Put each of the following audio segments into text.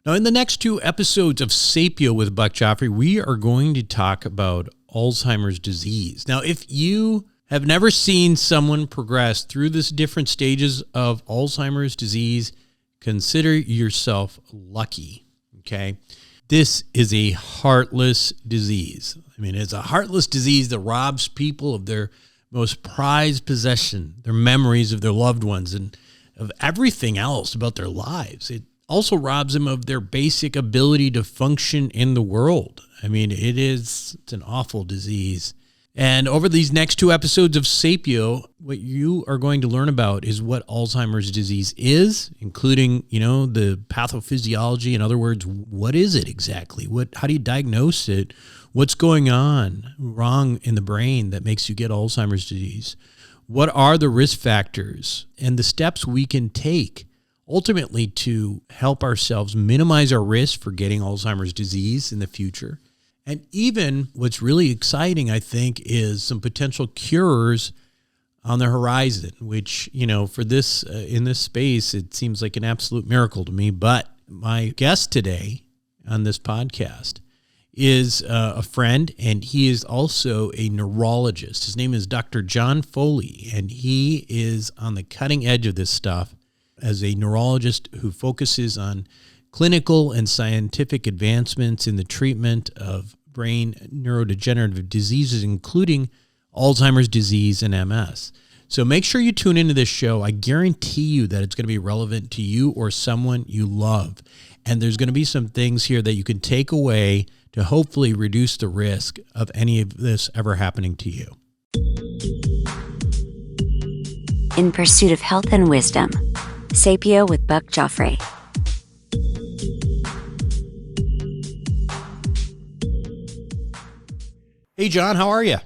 Now, in the next two episodes of Sapio with Buck Joffrey, we are going to talk about Alzheimer's disease. Now, if you have never seen someone progress through the different stages of Alzheimer's disease, consider yourself lucky, okay? This is a heartless disease. I mean, it's a heartless disease that robs people of their most prized possession, their memories of their loved ones, and of everything else about their lives. It also robs them of their basic ability to function in the world. I mean, it's an awful disease. And over these next two episodes of Sapio, what you are going to learn about is what Alzheimer's disease is, including, the pathophysiology. In other words, what is it exactly? How do you diagnose it? What's going on wrong in the brain that makes you get Alzheimer's disease? What are the risk factors and the steps we can take ultimately to help ourselves minimize our risk for getting Alzheimer's disease in the future? And even what's really exciting, I think, is some potential cures on the horizon, which, for this, in this space, it seems like an absolute miracle to me. But my guest today on this podcast is a friend, and he is also a neurologist. His name is Dr. John Foley, and he is on the cutting edge of this stuff as a neurologist who focuses on clinical and scientific advancements in the treatment of brain neurodegenerative diseases, including Alzheimer's disease and MS. So make sure you tune into this show. I guarantee you that it's going to be relevant to you or someone you love. And there's going to be some things here that you can take away to hopefully reduce the risk of any of this ever happening to you. In pursuit of health and wisdom, Sapio with Buck Joffrey. Hey, John, how are you?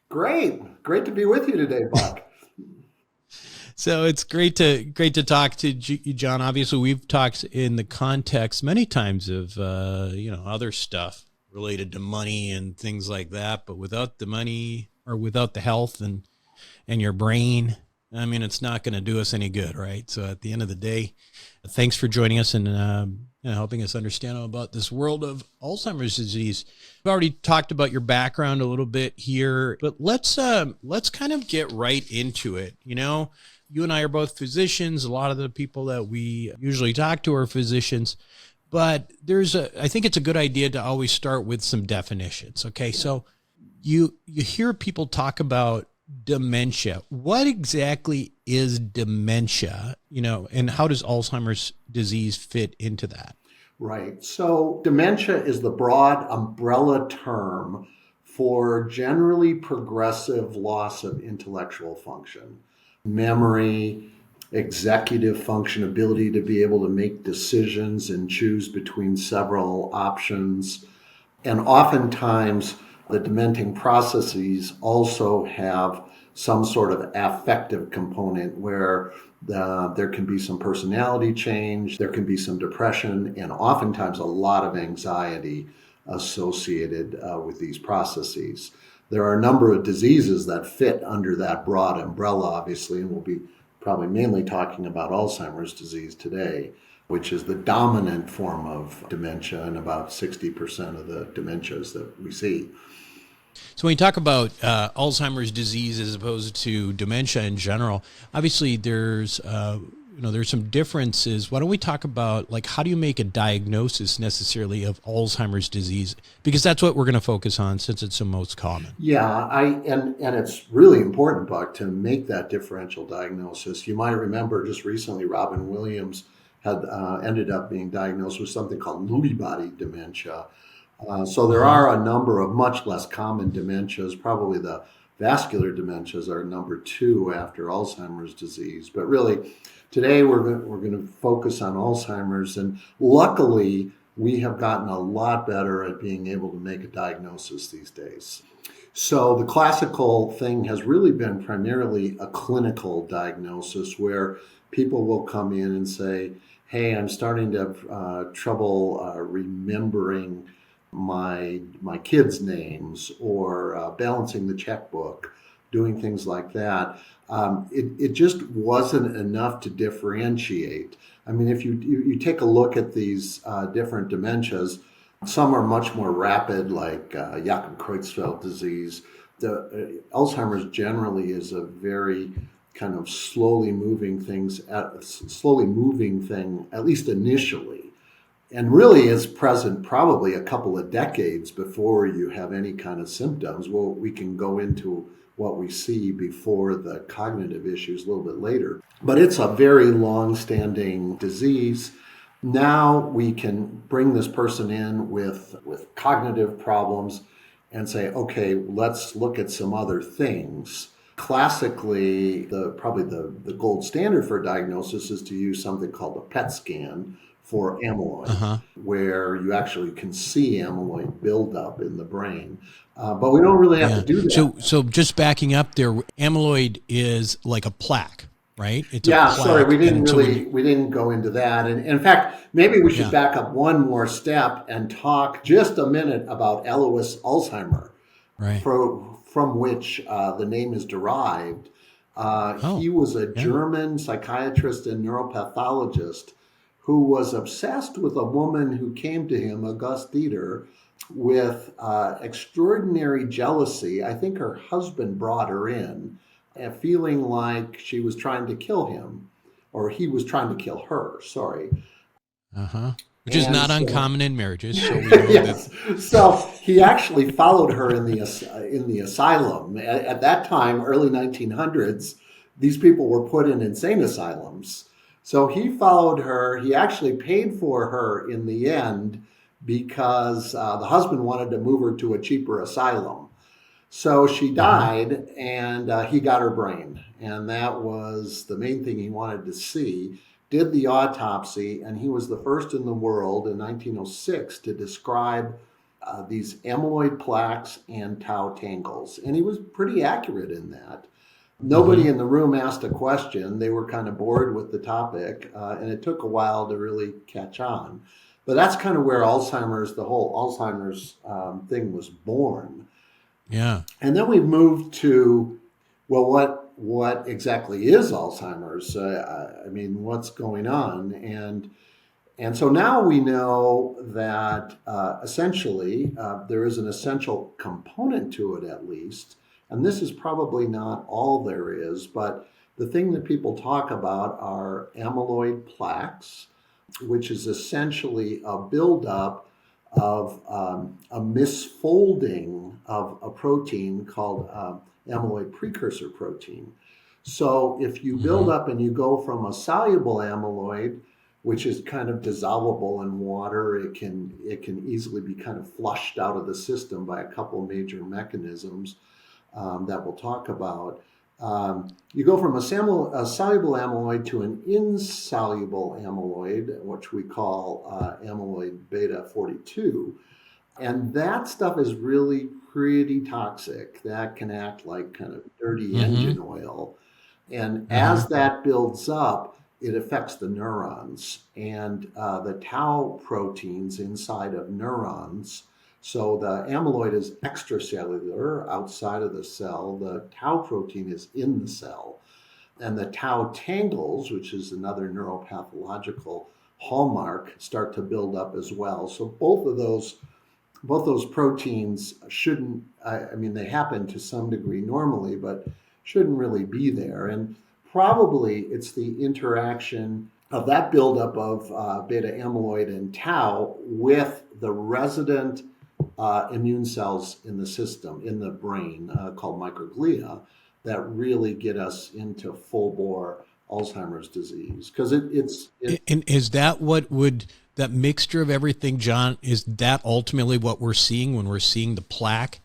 Great. Great to be with you today, Buck. So it's great to talk to you, John. Obviously, we've talked in the context many times of, other stuff related to money and things like that. But without the money or without the health and your brain, I mean, it's not going to do us any good, right? So at the end of the day, thanks for joining us and helping us understand about this world of Alzheimer's disease. We've already talked about your background a little bit here, but let's kind of get right into it. You and I are both physicians. A lot of the people that we usually talk to are physicians, but I think it's a good idea to always start with some definitions. Okay, so you hear people talk about dementia. What exactly is dementia, and how does Alzheimer's disease fit into that? Right. So dementia is the broad umbrella term for generally progressive loss of intellectual function, memory, executive function, ability to be able to make decisions and choose between several options. And oftentimes the dementing processes also have some sort of affective component where there can be some personality change, there can be some depression, and oftentimes a lot of anxiety associated with these processes. There are a number of diseases that fit under that broad umbrella, obviously, and we'll be probably mainly talking about Alzheimer's disease today, which is the dominant form of dementia and about 60% of the dementias that we see. So when you talk about Alzheimer's disease as opposed to dementia in general, obviously there's some differences. Why don't we talk about how do you make a diagnosis necessarily of Alzheimer's disease? Because that's what we're going to focus on since it's the most common. Yeah, and it's really important, Buck, to make that differential diagnosis. You might remember just recently Robin Williams had ended up being diagnosed with something called Lewy body dementia. So there are a number of much less common dementias. Probably the vascular dementias are number 2 after Alzheimer's disease. But really, today we're going to focus on Alzheimer's. And luckily, we have gotten a lot better at being able to make a diagnosis these days. So the classical thing has really been primarily a clinical diagnosis where people will come in and say, hey, I'm starting to have trouble remembering my kids' names or balancing the checkbook, doing things like that. It just wasn't enough to differentiate I mean, if you take a look at these different dementias, some are much more rapid, like Jakob-Creutzfeldt disease. The Alzheimer's generally is a very kind of slowly moving thing, at least initially, and really is present probably a couple of decades before you have any kind of symptoms. Well, we can go into what we see before the cognitive issues a little bit later. But it's a very long-standing disease. Now we can bring this person in with cognitive problems and say, okay, let's look at some other things. Classically, probably the gold standard for diagnosis is to use something called a PET scan for amyloid, where you actually can see amyloid buildup in the brain. But we don't really have to do that. So just backing up there, amyloid is like a plaque, right? It's Yeah, a plaque. sorry, we didn't go into that. And in fact, maybe we should back up one more step and talk just a minute about Alois Alzheimer, right? From which the name is derived. He was a German psychiatrist and neuropathologist who was obsessed with a woman who came to him, Auguste Dieter, with extraordinary jealousy. I think her husband brought her in, feeling like she was trying to kill him, or he was trying to kill her, sorry. Which is not uncommon in marriages. So we know yes. So he actually followed her in the asylum. At that time, early 1900s, these people were put in insane asylums. So he followed her. He actually paid for her in the end because the husband wanted to move her to a cheaper asylum. So she died, and he got her brain. And that was the main thing he wanted to see. Did the autopsy, and he was the first in the world in 1906 to describe these amyloid plaques and tau tangles. And he was pretty accurate in that. Nobody in the room asked a question. They were kind of bored with the topic, and it took a while to really catch on. But that's kind of where the whole Alzheimer's thing was born. Yeah. And then we moved to, well, what exactly is Alzheimer's? I mean, what's going on? And so now we know that essentially there is an essential component to it, at least. And this is probably not all there is, but the thing that people talk about are amyloid plaques, which is essentially a buildup of a misfolding of a protein called amyloid precursor protein. So if you build up and you go from a soluble amyloid, which is kind of dissolvable in water, it can easily be kind of flushed out of the system by a couple major mechanisms that we'll talk about. You go from a soluble amyloid to an insoluble amyloid, which we call amyloid beta 42. And that stuff is really pretty toxic. That can act like kind of dirty engine oil. And as that builds up, it affects the neurons and the tau proteins inside of neurons. So the amyloid is extracellular, outside of the cell. The tau protein is in the cell. And the tau tangles, which is another neuropathological hallmark, start to build up as well. So both those proteins shouldn't, they happen to some degree normally, but shouldn't really be there. And probably it's the interaction of that buildup of beta amyloid and tau with the resident immune cells in the system, in the brain, called microglia, that really get us into full-bore Alzheimer's disease. Because it's And is that that mixture of everything, John, is that ultimately what we're seeing when we're seeing the plaque?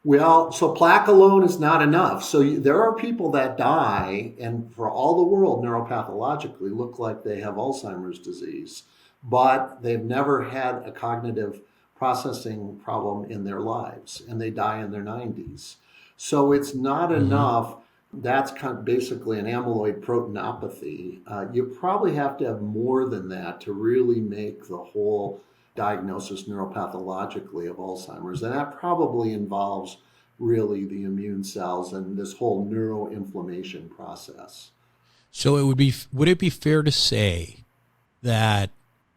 Well, so plaque alone is not enough. So there are people that die and for all the world neuropathologically look like they have Alzheimer's disease, but they've never had a cognitive processing problem in their lives, and they die in their 90s. So it's not enough. That's kind of basically an amyloid proteinopathy. You probably have to have more than that to really make the whole diagnosis neuropathologically of Alzheimer's. And that probably involves really the immune cells and this whole neuroinflammation process. So would it be fair to say that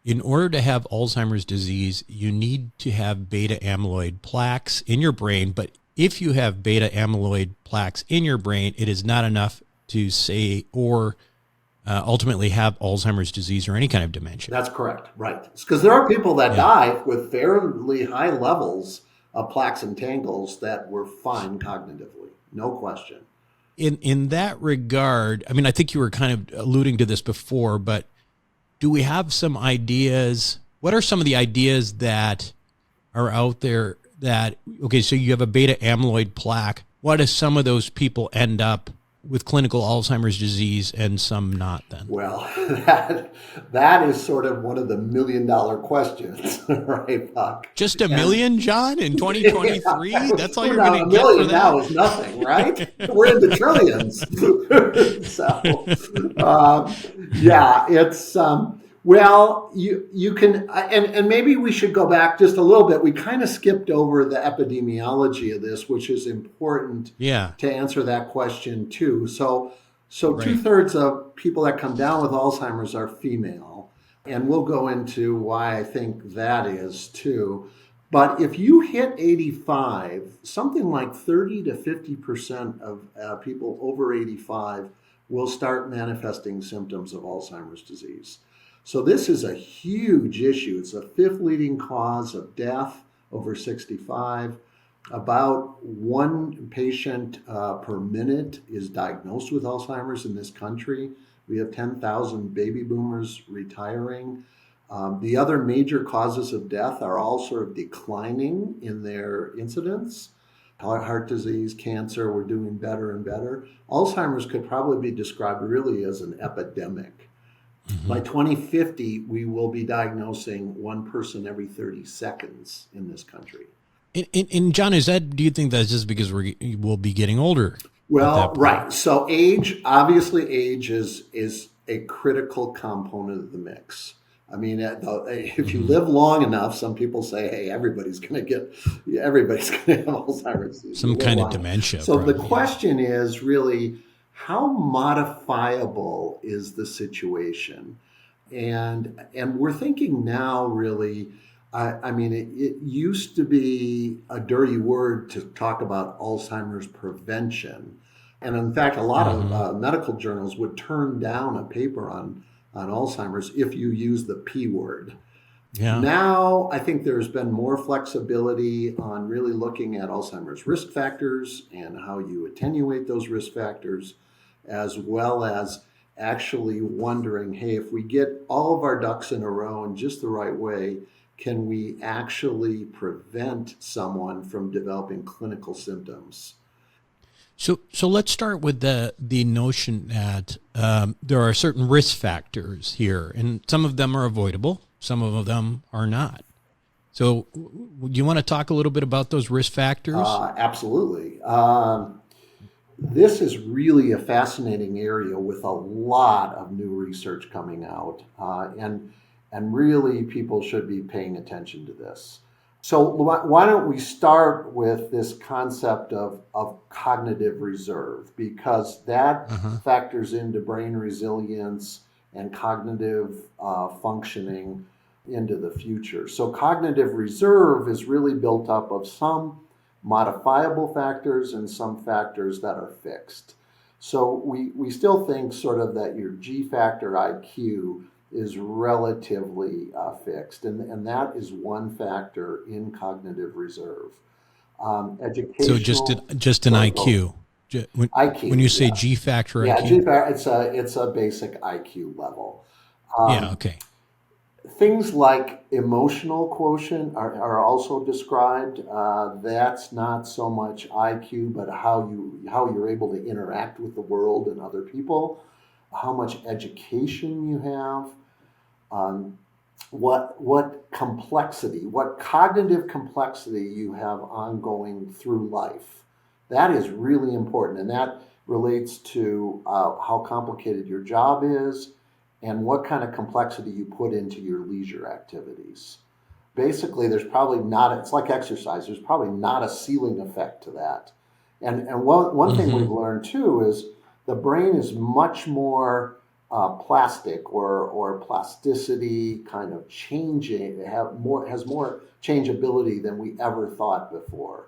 in order to have Alzheimer's disease, you need to have beta amyloid plaques in your brain. But if you have beta amyloid plaques in your brain, it is not enough to say or ultimately have Alzheimer's disease or any kind of dementia. That's correct, right. Because there are people that die with fairly high levels of plaques and tangles that were fine cognitively, no question. In that regard, I mean, I think you were kind of alluding to this before, but do we have some ideas? What are some of the ideas that are out there that, okay, so you have a beta amyloid plaque. What if some of those people end up with clinical Alzheimer's disease and some not then? Well, that is sort of one of the $1 million questions, right, Buck? Just $1 million, John, in 2023? Yeah, that's all you're going to get $1 for million that? now is nothing, right? We're in the trillions. So, it's well, you can, and maybe we should go back just a little bit. We kind of skipped over the epidemiology of this, which is important to answer that question too. So right. 2/3 of people that come down with Alzheimer's are female, and we'll go into why I think that is too. But if you hit 85, something like 30 to 50% of people over 85 will start manifesting symptoms of Alzheimer's disease. So this is a huge issue. It's the 5th leading cause of death over 65. About 1 patient per minute is diagnosed with Alzheimer's in this country. We have 10,000 baby boomers retiring. The other major causes of death are all sort of declining in their incidence. Heart disease, cancer, we're doing better and better. Alzheimer's could probably be described really as an epidemic. Mm-hmm. By 2050, we will be diagnosing 1 person every 30 seconds in this country. And John, do you think that's just because we'll be getting older? Well, right. So age is a critical component of the mix. I mean, if you live long enough, some people say, hey, everybody's going to have Alzheimer's. Some kind of dementia. So the question is really, how modifiable is the situation? And we're thinking now really, I mean, it used to be a dirty word to talk about Alzheimer's prevention. And in fact, a lot of medical journals would turn down a paper on Alzheimer's if you use the P word. Yeah. Now, I think there's been more flexibility on really looking at Alzheimer's risk factors and how you attenuate those risk factors, as well as actually wondering, hey, if we get all of our ducks in a row in just the right way, can we actually prevent someone from developing clinical symptoms? So let's start with the notion that there are certain risk factors here, and some of them are avoidable, some of them are not. So do you want to talk a little bit about those risk factors? Absolutely. This is really a fascinating area with a lot of new research coming out, and really people should be paying attention to this. So why don't we start with this concept of cognitive reserve, because that factors into brain resilience and cognitive functioning into the future. So cognitive reserve is really built up of some modifiable factors and some factors that are fixed. So we still think sort of that your G factor IQ is relatively fixed, and that is one factor in cognitive reserve. So just an IQ. IQ. When you say G factor IQ, G factor, it's a basic IQ level. Okay. Things like emotional quotient are also described. That's not so much IQ, but how you're able to interact with the world and other people, how much education you have, what complexity, what cognitive complexity you have ongoing through life. That is really important, and that relates to how complicated your job is and what kind of complexity you put into your leisure activities. Basically, there's probably not, it's like exercise, there's probably not a ceiling effect to that. And one thing we've learned too is the brain is much more plastic or plasticity, kind of changing, has more changeability than we ever thought before.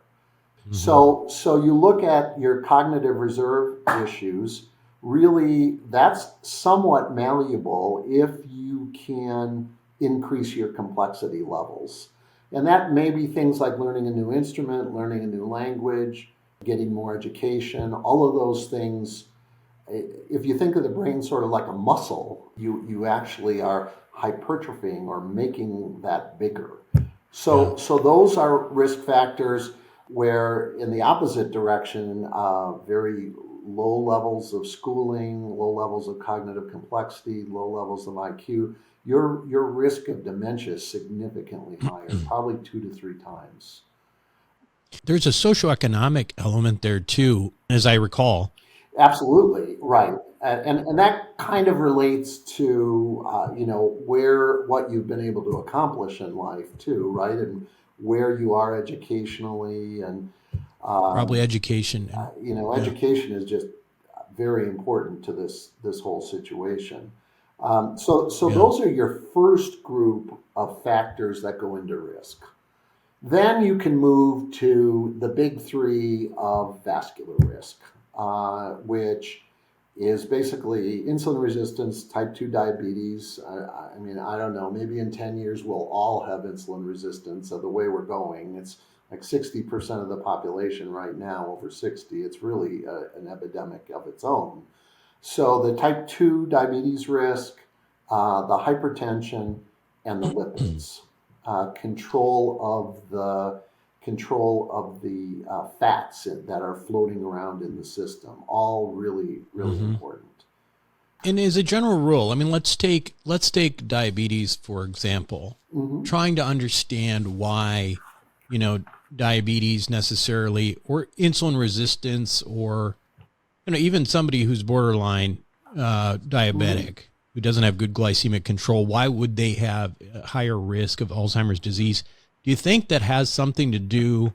So you look at your cognitive reserve issues, really that's somewhat malleable if you can increase your complexity levels. And that may be things like learning a new instrument, learning a new language, getting more education, all of those things. If you think of the brain sort of like a muscle, you actually are hypertrophying or making that bigger. So those are risk factors where in the opposite direction, very low levels of schooling, low levels of cognitive complexity, low levels of IQ, your risk of dementia is significantly higher, probably 2 to 3 times. There's a socioeconomic element there too, as I recall. Absolutely, right. And that kind of relates to, what you've been able to accomplish in life too, right? And where you are educationally and probably education. Education is just very important to this whole situation. So those are your first group of factors that go into risk. Then you can move to the big 3 of vascular risk, which is basically insulin resistance, type 2 diabetes. I don't know, maybe in 10 years we'll all have insulin resistance. So the way we're going, it's like 60% of the population right now over 60. It's really an epidemic of its own. So the type 2 diabetes risk, the hypertension, and the lipids, control of the fats that are floating around in the system, all really, really important. And as a general rule, let's take diabetes, for example, trying to understand why, diabetes necessarily, or insulin resistance, or, even somebody who's borderline diabetic, who doesn't have good glycemic control, why would they have a higher risk of Alzheimer's disease? Do you think that has something to do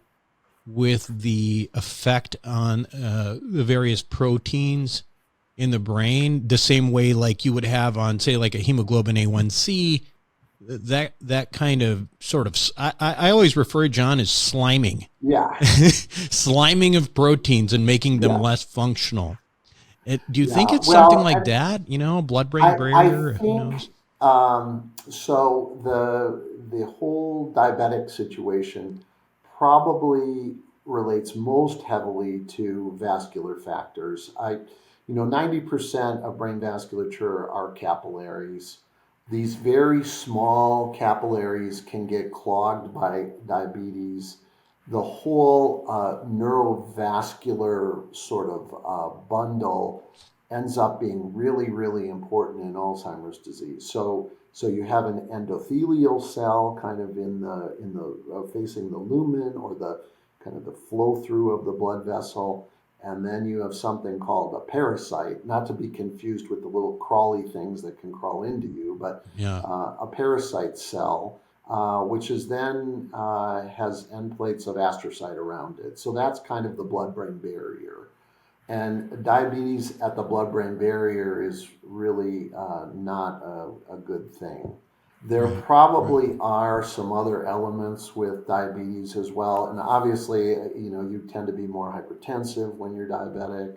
with the effect on the various proteins in the brain, the same way like you would have on, say, like a hemoglobin A1C, that kind of sort of, I always refer, John, as sliming. Yeah. Sliming of proteins and making them less functional. Do you think it's something like that? Blood-brain barrier? I think, so the whole diabetic situation probably relates most heavily to vascular factors. 90% of brain vasculature are capillaries. These very small capillaries can get clogged by diabetes. The whole neurovascular sort of bundle ends up being really, really important in Alzheimer's disease. So you have an endothelial cell kind of in the facing the lumen, or the kind of the flow through of the blood vessel, and then you have something called a parasite, not to be confused with the little crawly things that can crawl into you, but a parasite cell, which is then has end plates of astrocyte around it. So that's kind of the blood-brain barrier. And diabetes at the blood-brain barrier is really not a good thing. There probably are some other elements with diabetes as well. And obviously, you tend to be more hypertensive when you're diabetic.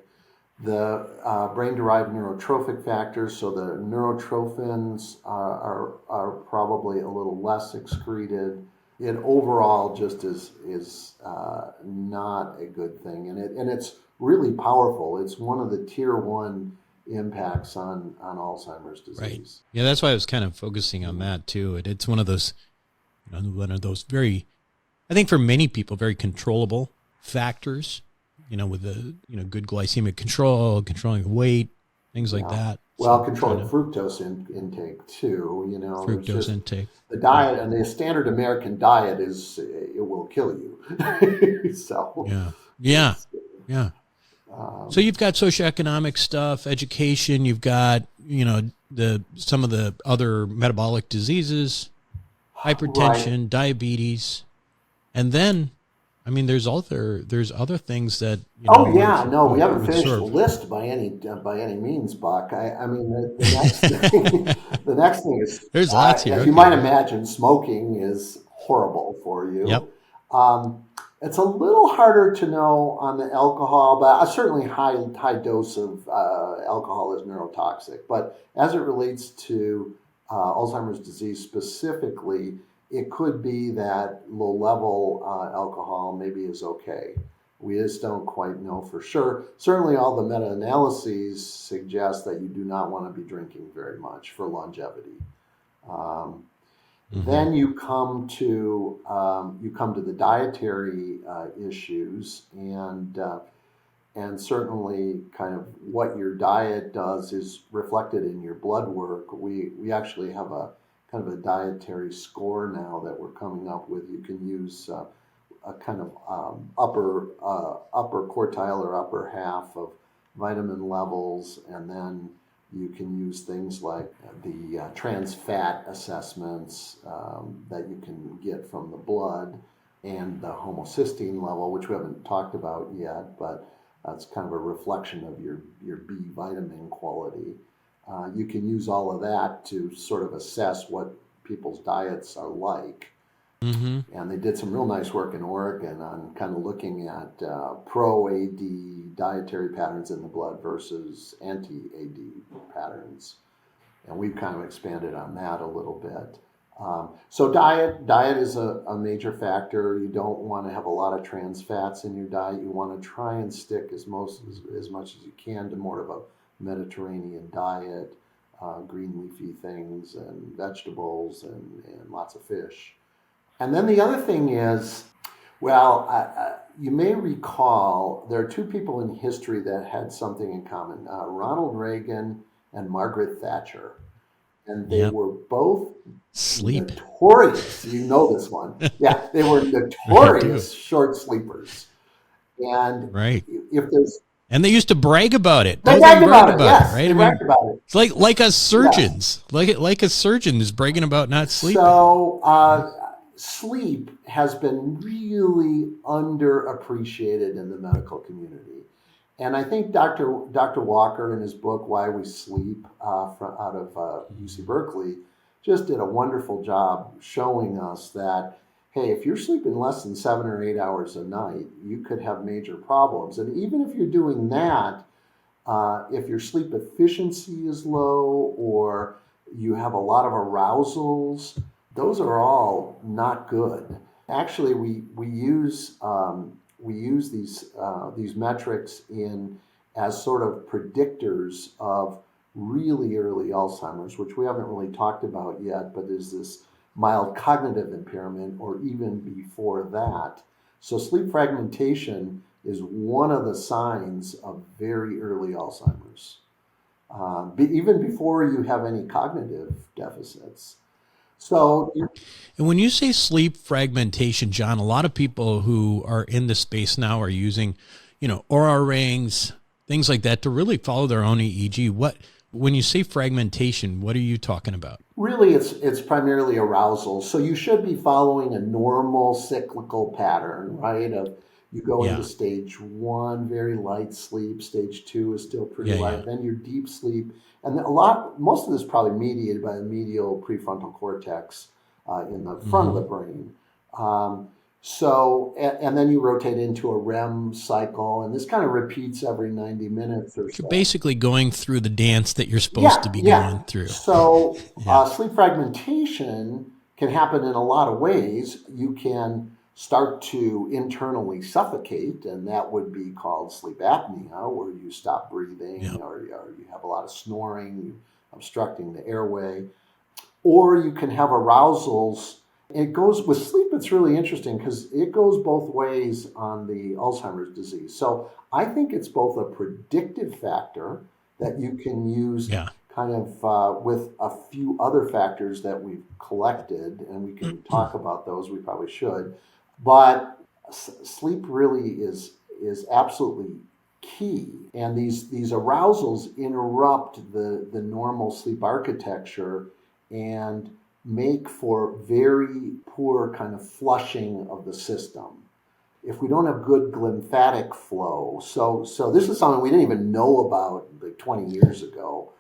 The brain-derived neurotrophic factors, so the neurotrophins are probably a little less excreted. It overall just is not a good thing. And it's really powerful. It's one of the tier 1 impacts on Alzheimer's disease. Right. Yeah, that's why I was kind of focusing on that too. It's one of those very, I think for many people, very controllable factors, with the, good glycemic control, controlling the weight, things like that. Well, controlling fructose intake too, Fructose intake. The diet, and the standard American diet is, it will kill you. So. Yeah. So you've got socioeconomic stuff, education, you've got, some of the other metabolic diseases, hypertension, diabetes, and then I mean, there's other things that, Oh yeah, no, we haven't would finished sort the of. list by any means, Buck. I mean, the next thing, the next thing is, There's lots here. as you Okay, might go ahead. imagine, smoking is horrible for Yep. you. Um, it's a little harder to know on the alcohol, but certainly high dose of alcohol is neurotoxic. But as it relates to Alzheimer's disease specifically, it could be that low level alcohol maybe is okay. We just don't quite know for sure. Certainly, all the meta analyses suggest that you do not want to be drinking very much for longevity. Um, Hmm. then you come to the dietary issues, and certainly kind of what your diet does is reflected in your blood work. We actually have a kind of a dietary score now that we're coming up with. You can use a kind of upper quartile or upper half of vitamin levels, and then you can use things like the trans fat assessments that you can get from the blood, and the homocysteine level, which we haven't talked about yet, but it's kind of a reflection of your B vitamin quality. You can use all of that to sort of assess what people's diets are like. Hmm. And they did some real nice work in Oregon on kind of looking at pro AD dietary patterns in the blood versus anti AD patterns. And we've kind of expanded on that a little bit. So diet is a major factor. You don't want to have a lot of trans fats in your diet. You want to try and stick as much as you can to more of a Mediterranean diet, green leafy things and vegetables and lots of fish. And then the other thing is, well, you may recall there are two people in history that had something in common, Ronald Reagan and Margaret Thatcher. And they Yep. were both Sleep. notorious. You know this one. Yeah, they were I do. notorious short sleepers. And Right. if there's, And they used to brag about it. they Both of them bragged bragged about it. about it, Yes, right? they I mean, bragged about it. it's like us Yes. surgeons, like a surgeon is bragging about not sleeping. So, Right? sleep has been really underappreciated in the medical community. And I think Dr. Walker, in his book, Why We Sleep, out of UC Berkeley, just did a wonderful job showing us that, hey, if you're sleeping less than 7 or 8 hours a night, you could have major problems. And even if you're doing that, if your sleep efficiency is low or you have a lot of arousals, those are all not good. Actually, we use these metrics in as sort of predictors of really early Alzheimer's, which we haven't really talked about yet, but is this mild cognitive impairment or even before that. So sleep fragmentation is one of the signs of very early Alzheimer's, even before you have any cognitive deficits. So, And when you say sleep fragmentation, John, a lot of people who are in the space now are using, Aura rings, things like that to really follow their own EEG. When you say fragmentation, what are you talking about? really, it's primarily arousal. So you should be following a normal cyclical pattern, right? Of you go into Yeah. stage one, very light sleep. Stage two is still pretty Yeah. Yeah. light. Then your deep sleep, and most of this is probably mediated by the medial prefrontal cortex in the front of Hmm. the brain. Um, and then you rotate into a REM cycle, and this kind of repeats every 90 minutes or You're so. basically going through the dance that you're supposed Yeah, to be yeah. going through. So Yeah. sleep fragmentation can happen in a lot of ways. You can start to internally suffocate, and that would be called sleep apnea, where you stop Yeah. breathing or you have a lot of snoring, obstructing the airway. Or you can have arousals. It goes with sleep, it's really interesting because it goes both ways on the Alzheimer's disease. So I think it's both a predictive factor that you can use Yeah. kind of with a few other factors that we've collected, and we can talk about those. We probably should. But sleep really is absolutely key. And these arousals interrupt the normal sleep architecture and make for very poor kind of flushing of the system. if we don't have good lymphatic flow, so this is something we didn't even know about like 20 years ago.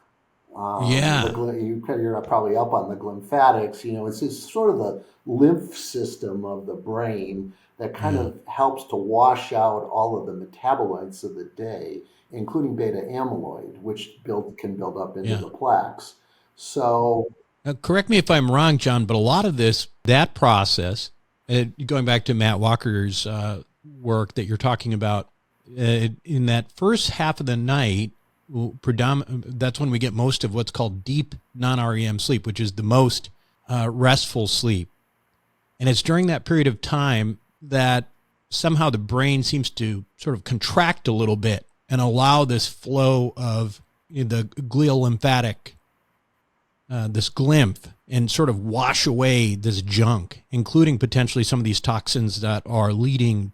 Yeah. You're probably up on the lymphatics. It's just sort of the lymph system of the brain that kind of helps to wash out all of the metabolites of the day, including beta amyloid, which can build up into the plaques. So, correct me if I'm wrong, John, but a lot of that process, going back to Matt Walker's work that you're talking about, in that first half of the night, that's when we get most of what's called deep non-REM sleep, which is the most restful sleep. And it's during that period of time that somehow the brain seems to sort of contract a little bit and allow this flow of the glial lymphatic, this glymph, and sort of wash away this junk, including potentially some of these toxins that are leading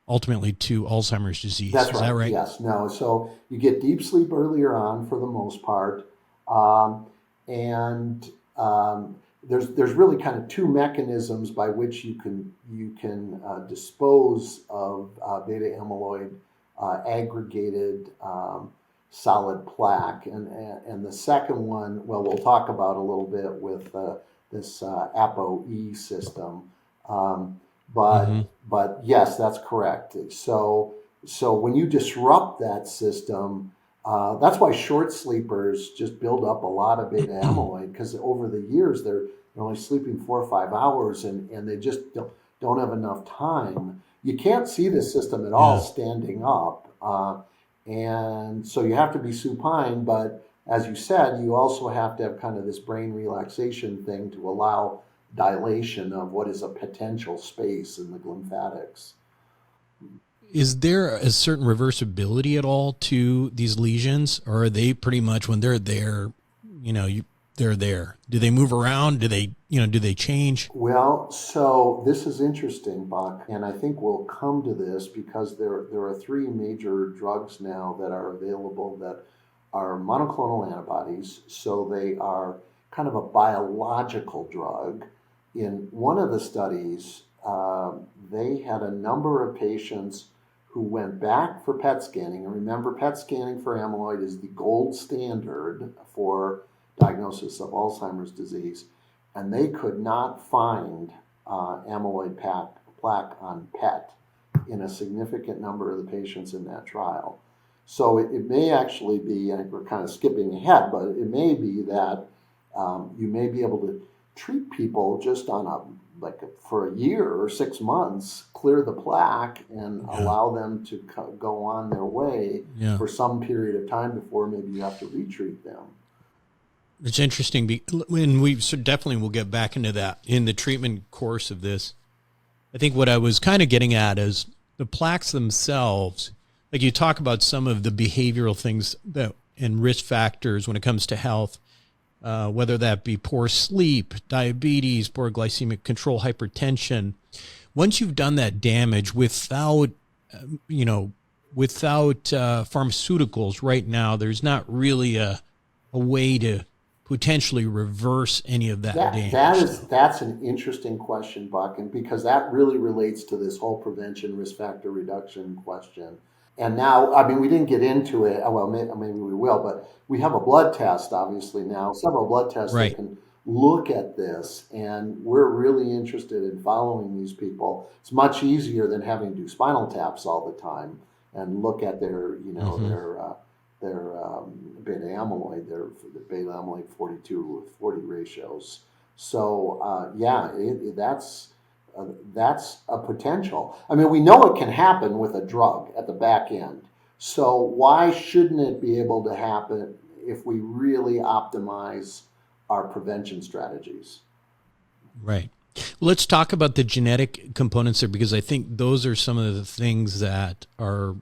ultimately to Alzheimer's disease. That's right. Is that right? Yes. No. So you get deep sleep earlier on for the most part. And there's really kind of two mechanisms by which you can dispose of beta amyloid aggregated solid plaque. And the second one, well, we'll talk about a little bit with this ApoE system. But yes, that's correct. So when you disrupt that system, that's why short sleepers just build up a lot of beta amyloid, because over the years they're only sleeping 4 or 5 hours and they just don't have enough time. You can't see the system at all standing up. And so you have to be supine, but as you said, you also have to have kind of this brain relaxation thing to allow dilation of what is a potential space in the lymphatics. Is there a certain reversibility at all to these lesions, or are they pretty much, when they're there, they're there? Do they move around? Do they change? Well, so this is interesting, Buck, and I think we'll come to this because there are 3 major drugs now that are available that are monoclonal antibodies. So they are kind of a biological drug. In one of the studies, they had a number of patients who went back for PET scanning. And remember, PET scanning for amyloid is the gold standard for diagnosis of Alzheimer's disease. And they could not find amyloid plaque on PET in a significant number of the patients in that trial. So it may actually be, and we're kind of skipping ahead, but it may be that you may be able to treat people just on for a year or 6 months, clear the plaque and allow them to go on their way for some period of time before maybe you have to retreat them. It's interesting, and we definitely will get back into that in the treatment course of this. I think what I was kind of getting at is the plaques themselves. Like, you talk about some of the behavioral things and risk factors when it comes to health, whether that be poor sleep, diabetes, poor glycemic control, hypertension. Once you've done that damage without pharmaceuticals right now, there's not really a way to potentially reverse any of that damage. That's an interesting question, Buck, and because that really relates to this whole prevention risk factor reduction question. And now, I mean, we didn't get into it. Well, maybe we will, but we have a blood test, obviously now, several blood tests that can look at this, and we're really interested in following these people. It's much easier than having to do spinal taps all the time and look at their beta amyloid, their beta amyloid 42/40 ratios. So that's a potential. I mean, we know it can happen with a drug at the back end. So why shouldn't it be able to happen if we really optimize our prevention strategies? Right. Let's talk about the genetic components there, because I think those are some of the things that are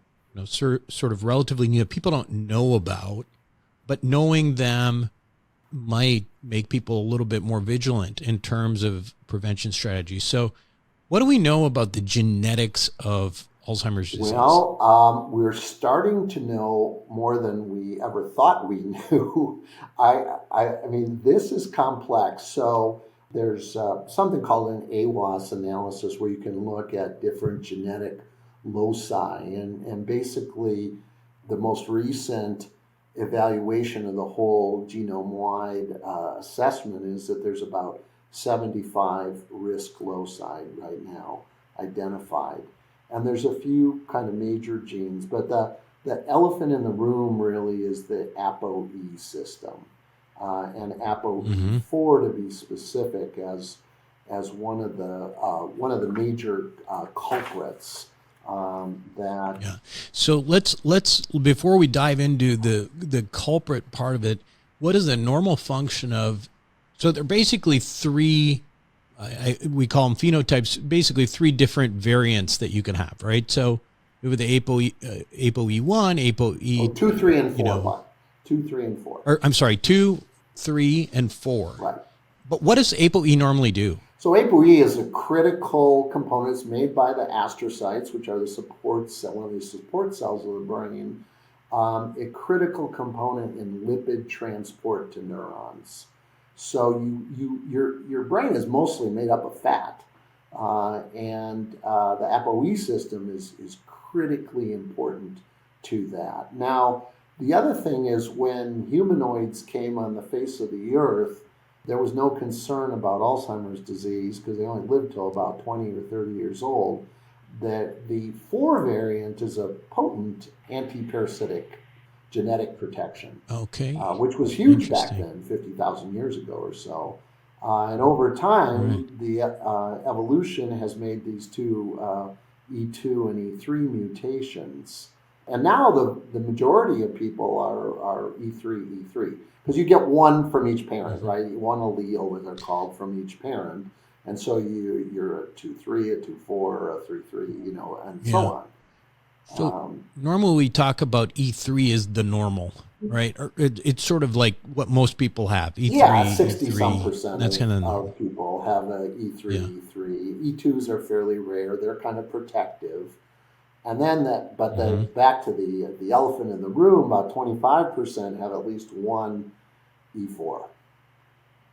sort of relatively new that people don't know about, but knowing them might make people a little bit more vigilant in terms of prevention strategies. So what do we know about the genetics of Alzheimer's disease? Well, we're starting to know more than we ever thought we knew. I mean, this is complex. So There's something called an AWAS analysis where you can look at different genetic loci. And basically, the most recent evaluation of the whole genome-wide assessment is that there's about 75 risk loci right now identified. And there's a few kind of major genes, but the elephant in the room really is the ApoE system. And ApoE4 to be specific as one of the major culprits that. Yeah. So let's before we dive into the culprit part of it, what is the normal function of? So they're basically three. We call them phenotypes. Basically, three different variants that you can have, right? So with the ApoE1, ApoE 2, 3, and 4. 2, 3, and 4. Or I'm sorry, 2, 3, and 4. Right. But what does ApoE normally do? So ApoE is a critical component. It's made by the astrocytes, which are the one of the support cells of the brain. A critical component in lipid transport to neurons. So your brain is mostly made up of fat, and the ApoE system is critically important to that. Now, the other thing is when humanoids came on the face of the earth, there was no concern about Alzheimer's disease because they only lived till about 20 or 30 years old. That the 4 variant is a potent anti-parasitic genetic protection. Okay. Which was huge back then, 50,000 years ago or so. And over time, the evolution has made these two E2 and E3 mutations. And now the majority of people are E3, E3. Because you get one from each parent, right? One allele, as they're called, from each parent. And so you're a 2-3, a 2-4, a 3-3, and so on. So normally we talk about E3 as the normal, right? Or it's sort of like what most people have. E3, yeah, 60-some% that's kind of people have a E3, E3. E2s are fairly rare. They're kind of protective. And then back to the elephant in the room, about 25% have at least one E4.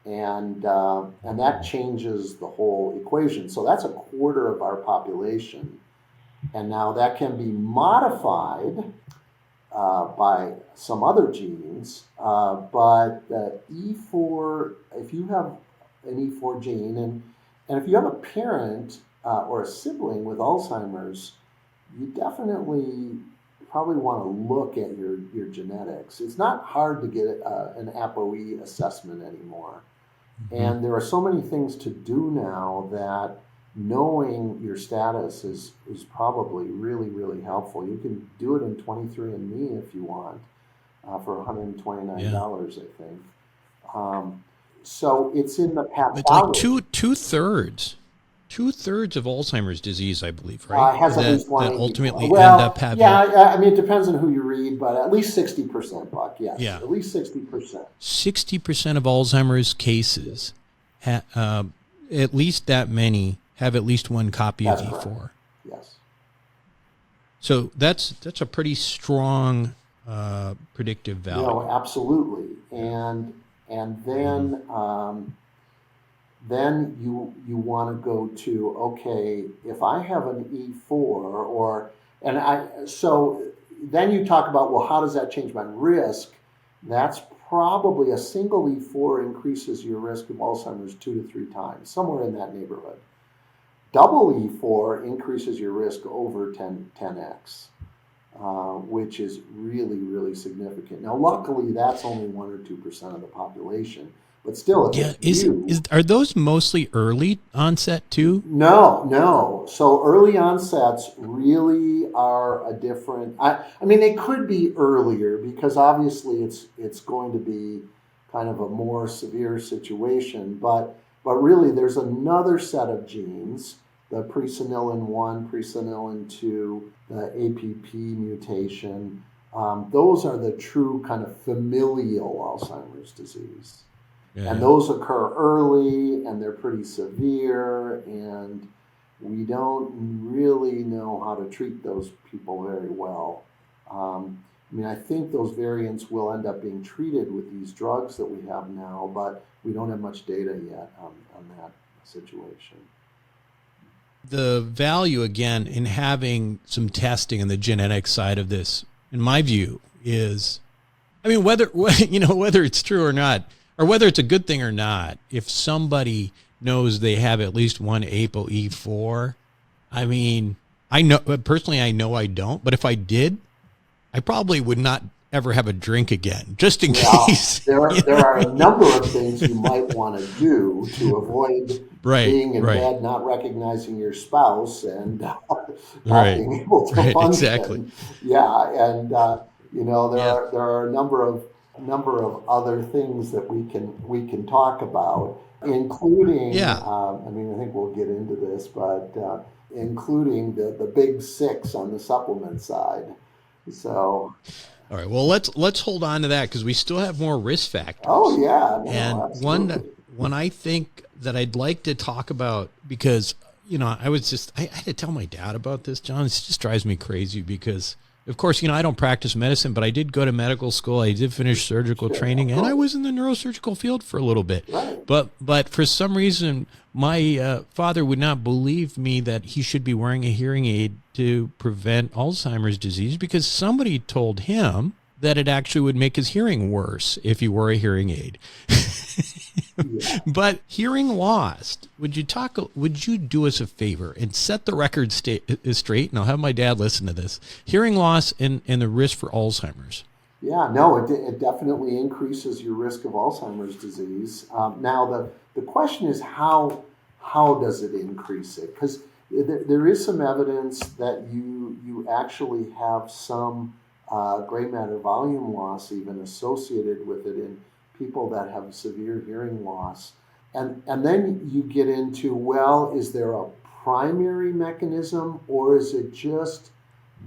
And that changes the whole equation. So that's a quarter of our population. And now that can be modified by some other genes, but the E4, if you have an E4 gene, and if you have a parent or a sibling with Alzheimer's, you definitely probably want to look at your genetics. It's not hard to get an ApoE assessment anymore. And there are so many things to do now that knowing your status is probably really, really helpful. You can do it in 23andMe if you want for $129, I think. So it's in the pathology. It's like two-thirds of Alzheimer's disease, I believe, right? Has at least one. That ultimately end up having. Yeah, I mean, it depends on who you read, but at least 60%, Buck. Yes, yeah, at least 60%. 60% of Alzheimer's cases, at least that many, have at least one copy of E4. Correct. Yes. So that's a pretty strong predictive value. No, absolutely, and then then you want to go to, okay, if I have an E4 so then you talk about, well, how does that change my risk? That's probably a single E4 increases your risk of Alzheimer's 2 to 3 times, somewhere in that neighborhood. Double E4 increases your risk over 10x, which is really, really significant. Now, luckily, that's only 1 or 2% of the population, but still, are those mostly early onset too? No. So early onsets really are a different. I mean, they could be earlier because obviously it's going to be kind of a more severe situation, but really there's another set of genes, the presenilin 1, presenilin 2, the APP mutation. Those are the true kind of familial Alzheimer's disease. Yeah. And those occur early, and they're pretty severe, and we don't really know how to treat those people very well. I mean, I think those variants will end up being treated with these drugs that we have now, but we don't have much data yet on that situation. The value, again, in having some testing on the genetic side of this, in my view, is, I mean, whether it's true or not, or whether it's a good thing or not, if somebody knows they have at least one ApoE4, I mean, I know personally, I know I don't, but if I did, I probably would not ever have a drink again, just in case. There are a number of things you might want to do to avoid being in bed, not recognizing your spouse, and not being able to function. Exactly. Yeah, and there are a number of other things that we can talk about, including. I mean, I think we'll get into this, but including the big six on the supplement side. So. All right. Well, let's hold on to that because we still have more risk factors. Oh yeah, and absolutely. one I think that I'd like to talk about, because I had to tell my dad about this, John. It just drives me crazy because, of course, I don't practice medicine, but I did go to medical school. I did finish surgical training, and I was in the neurosurgical field for a little bit. Right. But for some reason, my father would not believe me that he should be wearing a hearing aid to prevent Alzheimer's disease because somebody told him that it actually would make his hearing worse if he wore a hearing aid. Yeah. But hearing loss, would you do us a favor and set the record straight? And I'll have my dad listen to this. Hearing loss and the risk for Alzheimer's. Yeah, no, it definitely increases your risk of Alzheimer's disease. Now, the question is how does it increase it? Because there is some evidence that you actually have some gray matter volume loss even associated with it in people that have severe hearing loss. And then you get into, well, is there a primary mechanism, or is it just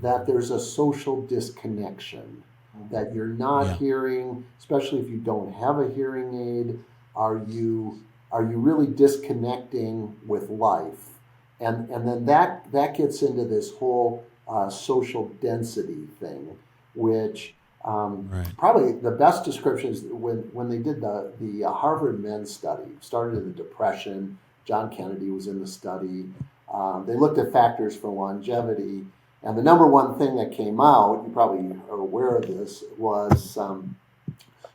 that there's a social disconnection, that you're not hearing, especially if you don't have a hearing aid? Are you really disconnecting with life? And then that gets into this whole social density thing, which probably the best description is when they did the Harvard Men's study. Started in the Depression. John Kennedy was in the study. They looked at factors for longevity, and the number one thing that came out, you probably are aware of this, was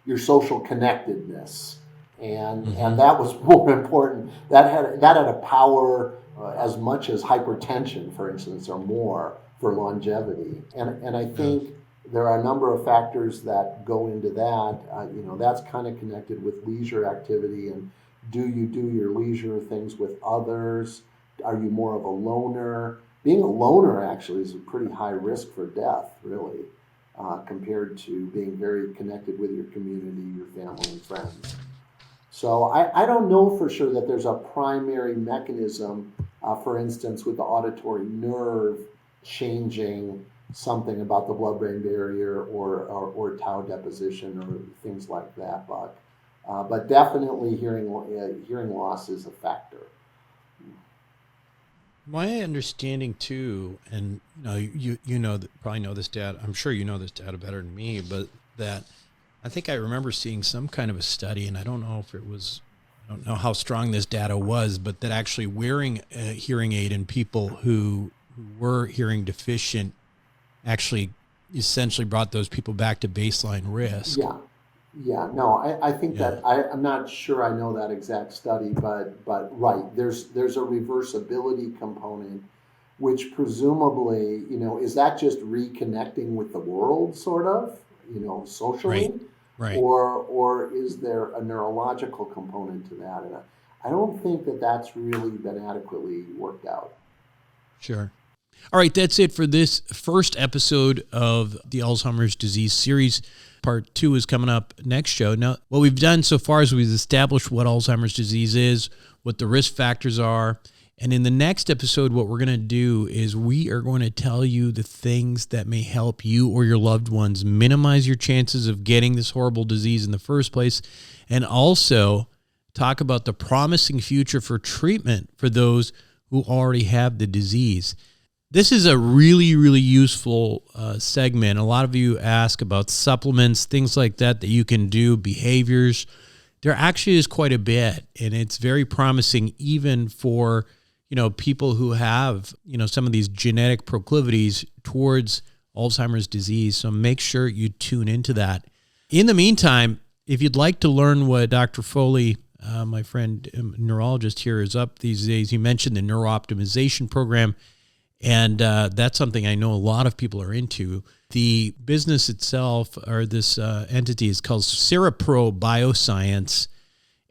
your social connectedness, and that was more important. That had a power as much as hypertension, for instance, or more for longevity. And I think there are a number of factors that go into that. That's kind of connected with leisure activity, and do you do your leisure things with others? Are you more of a loner? Being a loner actually is a pretty high risk for death, really, compared to being very connected with your community, your family, and friends. So I don't know for sure that there's a primary mechanism, for instance, with the auditory nerve changing something about the blood-brain barrier or tau deposition or things like that, Buck. But definitely hearing loss is a factor. My understanding too, and you probably know this, Dad. I'm sure you know this data better than me, but that I think I remember seeing some kind of a study, and I don't know how strong this data was, but that actually wearing a hearing aid in people who were hearing deficient actually essentially brought those people back to baseline risk. Yeah. No, I think that I'm not sure I know that exact study, but right, there's a reversibility component, which presumably, is that just reconnecting with the world, sort of, socially, right. Or is there a neurological component to that? And I don't think that that's really been adequately worked out. Sure. All right, that's it for this first episode of the Alzheimer's disease series. Part 2 is coming up next show. Now, what we've done so far is we've established what Alzheimer's disease is, what the risk factors are, and in the next episode, what we're going to do is we are going to tell you the things that may help you or your loved ones minimize your chances of getting this horrible disease in the first place, and also talk about the promising future for treatment for those who already have the disease. This is a really, really useful segment. A lot of you ask about supplements, things like that you can do, behaviors. There actually is quite a bit, and it's very promising even for, people who have, some of these genetic proclivities towards Alzheimer's disease. So make sure you tune into that. In the meantime, if you'd like to learn what Dr. Foley, my friend neurologist here, is up these days, he mentioned the neurooptimization program, and that's something I know a lot of people are into. The business itself, or this entity, is called Serapro Bioscience,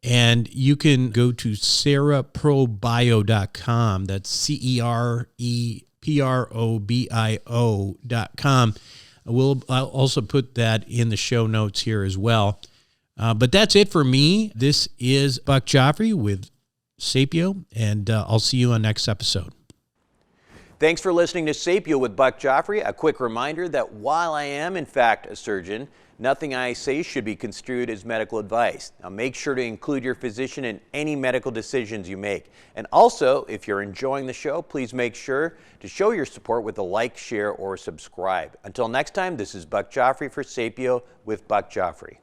and you can go to seraprobio.com. That's CEREPROBIO.com. I'll also put that in the show notes here as well. But that's it for me. This is Buck Joffrey with Sapio, and I'll see you on next episode. Thanks for listening to Sapio with Buck Joffrey. A quick reminder that while I am, in fact, a surgeon, nothing I say should be construed as medical advice. Now, make sure to include your physician in any medical decisions you make. And also, if you're enjoying the show, please make sure to show your support with a like, share, or subscribe. Until next time, this is Buck Joffrey for Sapio with Buck Joffrey.